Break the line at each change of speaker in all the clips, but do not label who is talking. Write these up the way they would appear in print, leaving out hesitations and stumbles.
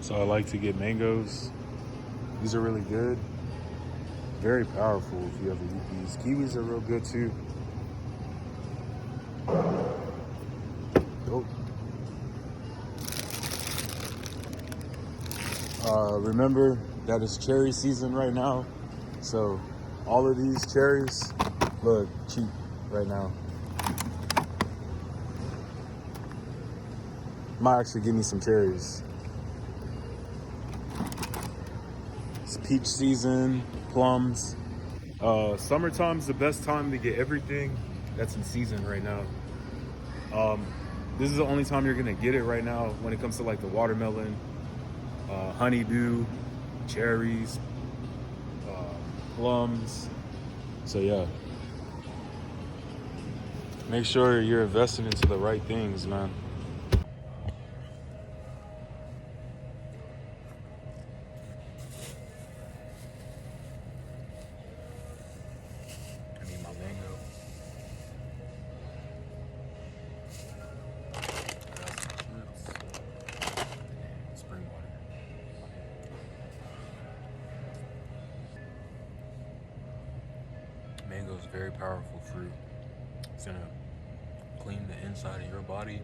So I like to get mangoes. These are really good. Very powerful if you ever eat these. Kiwis are real good too. Oh. Remember that it's cherry season right now. So all of these cherries look cheap right now. Might actually give me some cherries. It's peach season, plums. Summertime's the best time to get everything that's in season right now. This is the only time you're gonna get it right now when it comes to like the watermelon, honeydew, cherries, plums. So yeah, make sure you're investing into the right things, man. I need my mango. Got some chips. And spring water. Mango is a very powerful fruit. It's gonna clean the inside of your body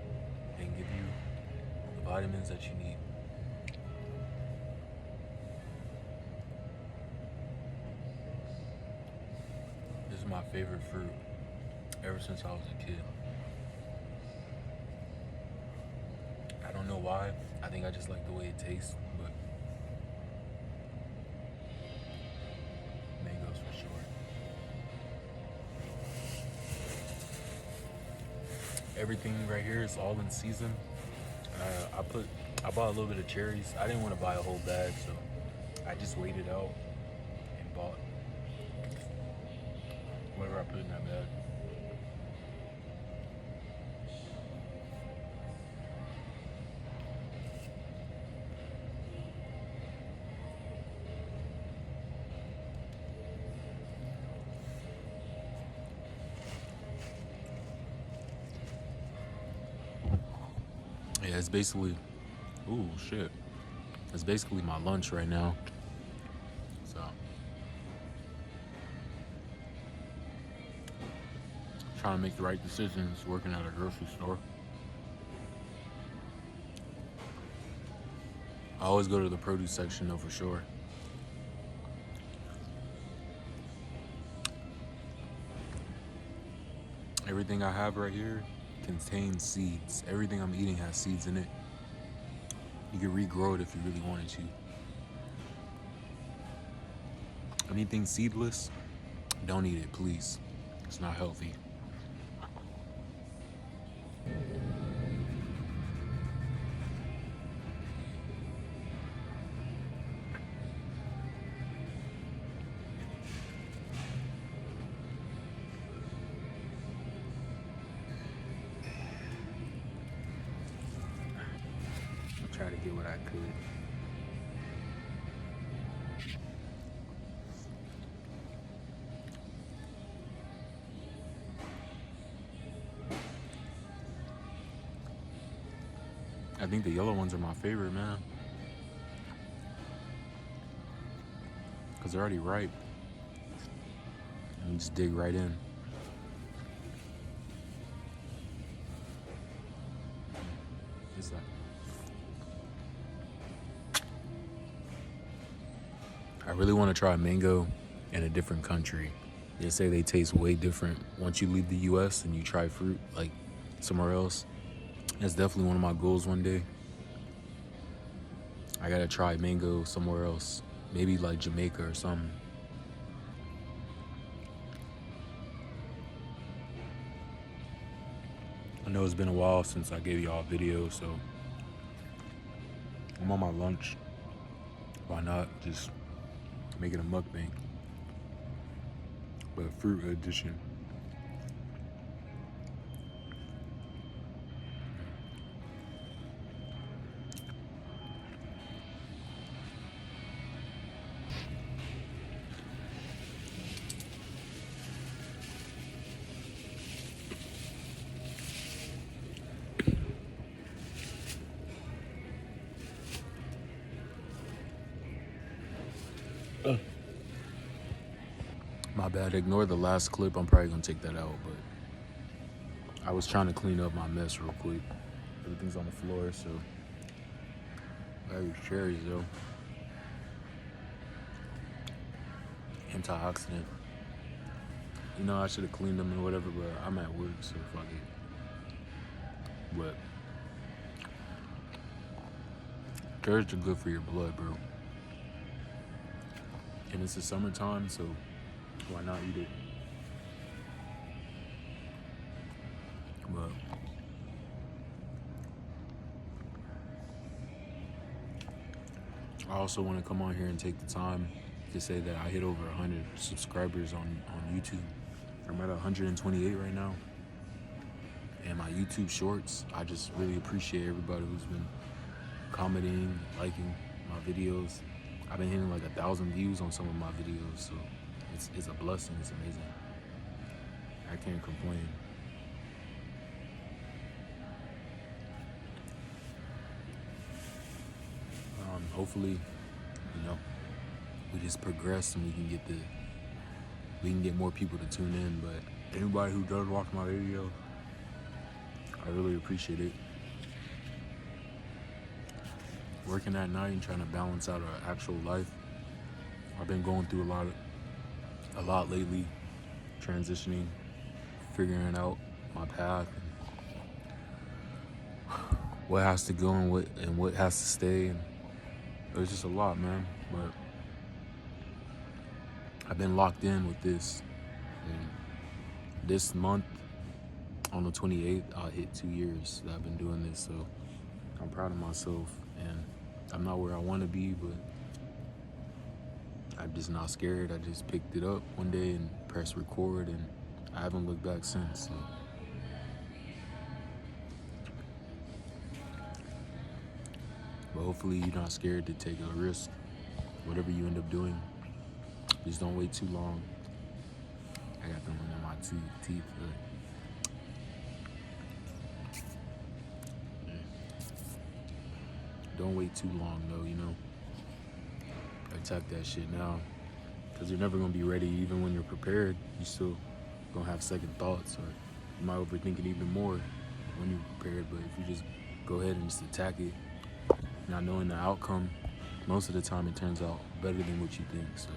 and give you the vitamins that you need. This is my favorite fruit ever since I was a kid. I don't know why. I think I just like the way it tastes, but mangoes for sure. Everything right here is all in season. I bought a little bit of cherries. I didn't want to buy a whole bag, so I just waited out and bought whatever I put in that bag. Yeah, it's basically, ooh, shit. It's basically my lunch right now. So, trying to make the right decisions working at a grocery store. I always go to the produce section though, for sure. Everything I have right here contains seeds. Everything I'm eating has seeds in it. You can regrow it if you really wanted to. Anything seedless, don't eat it, please. It's not healthy. Try to get what I could. I think the yellow ones are my favorite, man. Because they're already ripe. And you just dig right in. What's that? I really want to try mango in a different country. They say they taste way different once you leave the US and you try fruit like somewhere else. That's definitely one of my goals one day. I gotta try mango somewhere else. Maybe like Jamaica or something. I know it's been a while since I gave y'all a video, so I'm on my lunch. Why not just make it a mukbang? But a fruit edition. My bad. Ignore the last clip. I'm probably gonna take that out, but I was trying to clean up my mess real quick. Everything's on the floor, so very cherries though. Antioxidant. You know, I should have cleaned them and whatever, but I'm at work, so fuck it. But carrots are good for your blood, bro. And it's the summertime, so why not eat it? But I also want to come on here and take the time to say that I hit over 100 subscribers on YouTube. I'm at 128 right now. And my YouTube shorts, I just really appreciate everybody who's been commenting, liking my videos. I've been hitting like 1,000 views on some of my videos, so it's a blessing. It's amazing. I can't complain. Hopefully, you know, we just progress and we can get more people to tune in. But anybody who does watch my video, I really appreciate it. Working at night and trying to balance out our actual life. I've been going through a lot lately, transitioning, figuring out my path, and what has to go and what has to stay. And it was just a lot, man. But I've been locked in with this. And this month, on the 28th, I'll hit 2 years that I've been doing this. So I'm proud of myself. And I'm not where I want to be, but I'm just not scared. I just picked it up one day and pressed record, and I haven't looked back since. So. But hopefully you're not scared to take a risk. Whatever you end up doing, just don't wait too long. I got them in my teeth. Don't wait too long though, you know. Attack that shit now, because you're never gonna be ready. Even when you're prepared, you still gonna have second thoughts, or you might overthink it even more when you're prepared. But if you just go ahead and just attack it, not knowing the outcome, most of the time it turns out better than what you think. So